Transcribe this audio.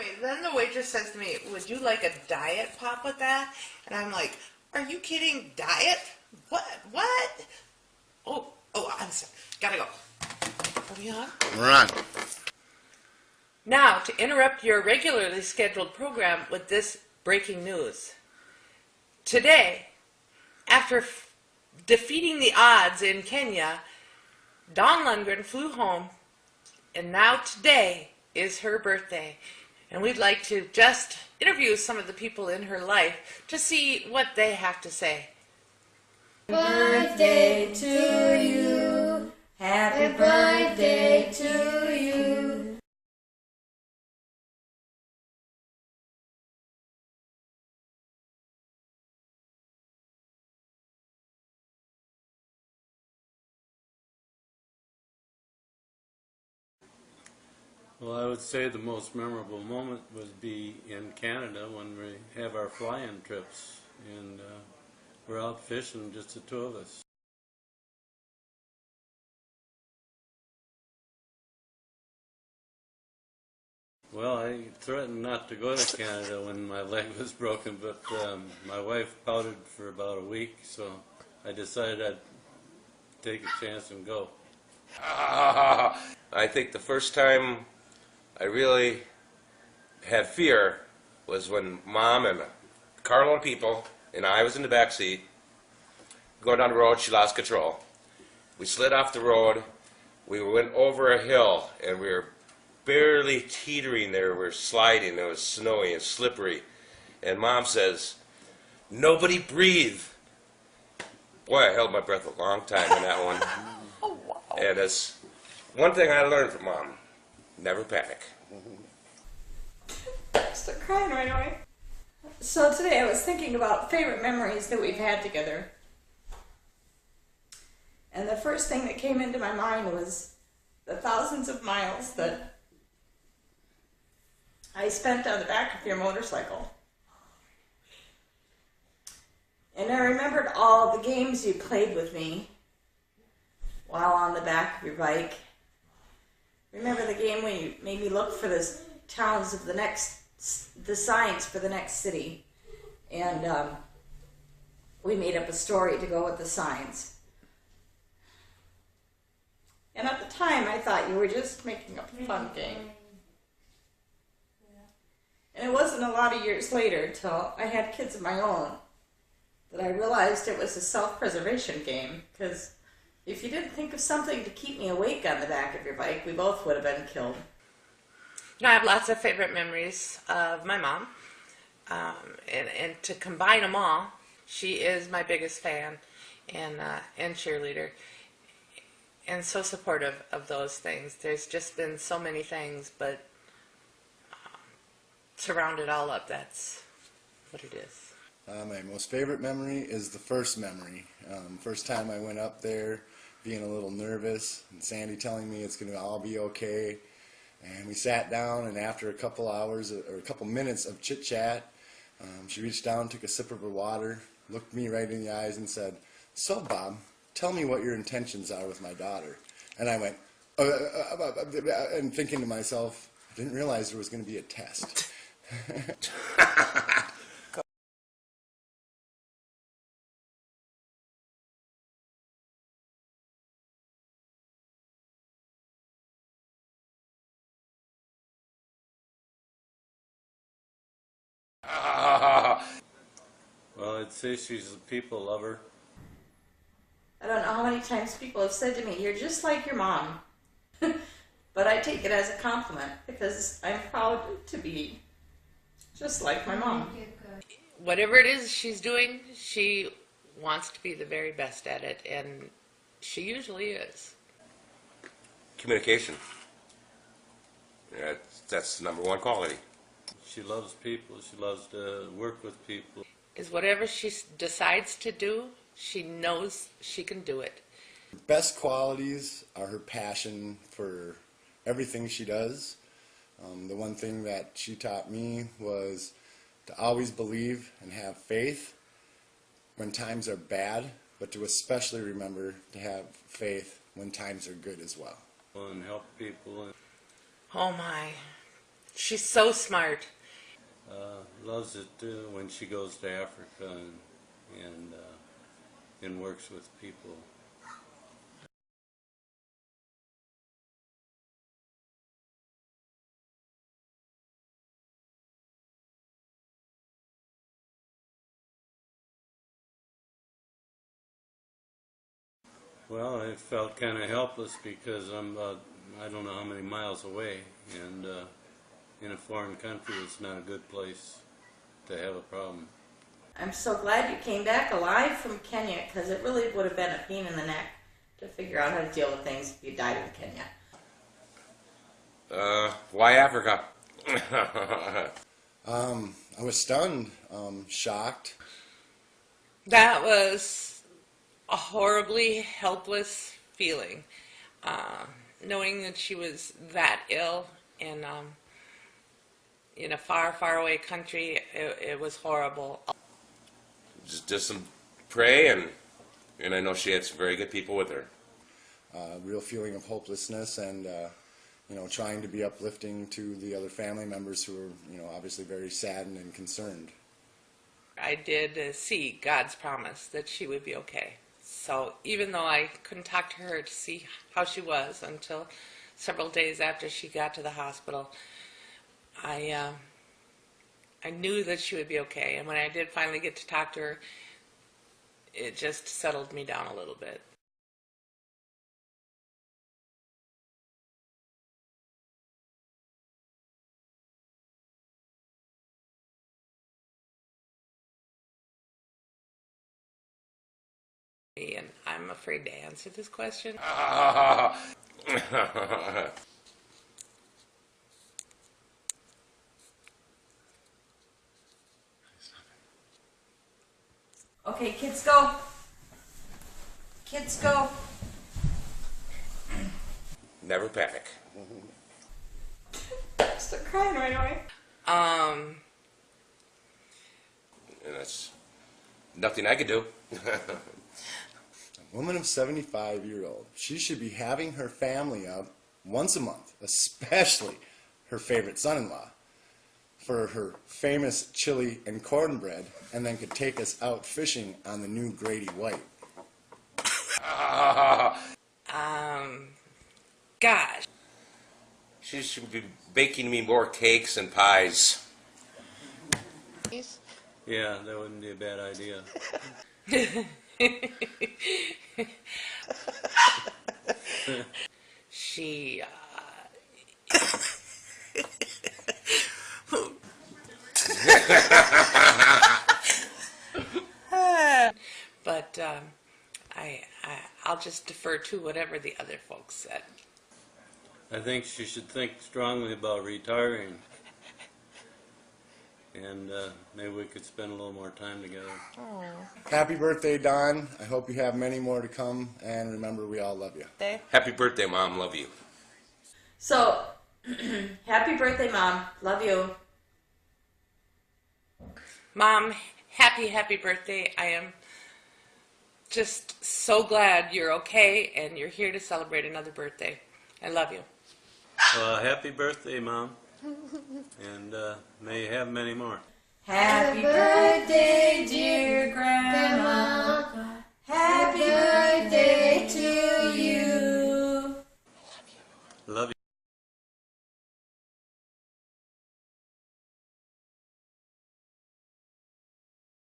anyway, then the waitress says to me, "Would you like a diet pop with that?" And I'm like, "Are you kidding? Diet? What? What?" Oh, I'm sorry. Gotta go. Are we on? We're on. Now, to interrupt your regularly scheduled program with this breaking news. Today, after defeating the odds in Kenya, Dawn Lundgren flew home, and now today is her birthday. And we'd like to just interview some of the people in her life to see what they have to say. Birthday to you. Happy birthday to you. Well, I would say the most memorable moment would be in Canada when we have our fly-in trips and we're out fishing, just the two of us. Well, I threatened not to go to Canada when my leg was broken, but my wife pouted for about a week, so I decided I'd take a chance and go. I think the first time I really had fear was when Mom and a carload of people and I was in the back seat going down the road. She lost control. We slid off the road. We went over a hill and we were barely teetering there. We were sliding. It was snowy and slippery. And Mom says, "Nobody breathe." Boy, I held my breath a long time in that one. Oh, wow. And it's one thing I learned from Mom: never panic. Start crying right away. So today I was thinking about favorite memories that we've had together. And the first thing that came into my mind was the thousands of miles that I spent on the back of your motorcycle. And I remembered all the games you played with me while on the back of your bike. Remember the game when you made me look for the towns of the signs for the next city. And we made up a story to go with the signs. And at the time I thought you were just making up a fun game. And it wasn't a lot of years later till I had kids of my own that I realized it was a self-preservation game, because if you didn't think of something to keep me awake on the back of your bike, we both would have been killed. You know, I have lots of favorite memories of my mom, and to combine them all, she is my biggest fan and cheerleader, and so supportive of those things. There's just been so many things, but to round it all up, that's what it is. My most favorite memory is the first memory. First time I went up there, being a little nervous, and Sandy telling me it's going to all be okay. And we sat down, and after a couple hours or a couple minutes of chit-chat, she reached down, took a sip of her water, looked me right in the eyes and said, "So Bob, tell me what your intentions are with my daughter." And I went, and thinking to myself, I didn't realize there was going to be a test. Well, I'd say she's a people lover. I don't know how many times people have said to me, "You're just like your mom." But I take it as a compliment because I'm proud to be just like my mom. Whatever it is she's doing, she wants to be the very best at it, and she usually is. Communication. That's the number one quality. She loves people. She loves to work with people. Is whatever she decides to do, she knows she can do it. Her best qualities are her passion for everything she does. The one thing that she taught me was to always believe and have faith when times are bad, but to especially remember to have faith when times are good as well. And help people. Oh my. She's so smart. Loves it when she goes to Africa and works with people. Well, I felt kind of helpless because I'm about, I don't know how many miles away, and in a foreign country it's not a good place to have a problem. I'm so glad you came back alive from Kenya, because it really would have been a pain in the neck to figure out how to deal with things if you died in Kenya. Why Africa? I was stunned, shocked. That was a horribly helpless feeling. Knowing that she was that ill and in a far, far away country, it was horrible. Just some pray, and I know she had some very good people with her. Real feeling of hopelessness and, trying to be uplifting to the other family members who are, obviously very saddened and concerned. I did see God's promise that she would be okay. So even though I couldn't talk to her to see how she was until several days after she got to the hospital, I knew that she would be okay. And when I did finally get to talk to her, it just settled me down a little bit. And I'm afraid to answer this question. Okay, kids go. Kids go. Never panic. Start crying right away. And that's nothing I could do. A woman of 75-year-old, she should be having her family up once a month, especially her favorite son-in-law, for her famous chili and cornbread, and then could take us out fishing on the new Grady White. Gosh. She should be baking me more cakes and pies. Yeah, that wouldn't be a bad idea. She, but I'll just defer to whatever the other folks said. I think she should think strongly about retiring. And maybe we could spend a little more time together. Happy birthday, Don. I hope you have many more to come, and remember, we all love you. Happy birthday, Mom. Love you. So, happy birthday, Mom. Love you. Mom, happy birthday. I am just so glad you're okay and you're here to celebrate another birthday. I love you. Well, happy birthday, Mom. And may you have many more. Happy birthday, dear Grandma. Happy birthday to you. Love you.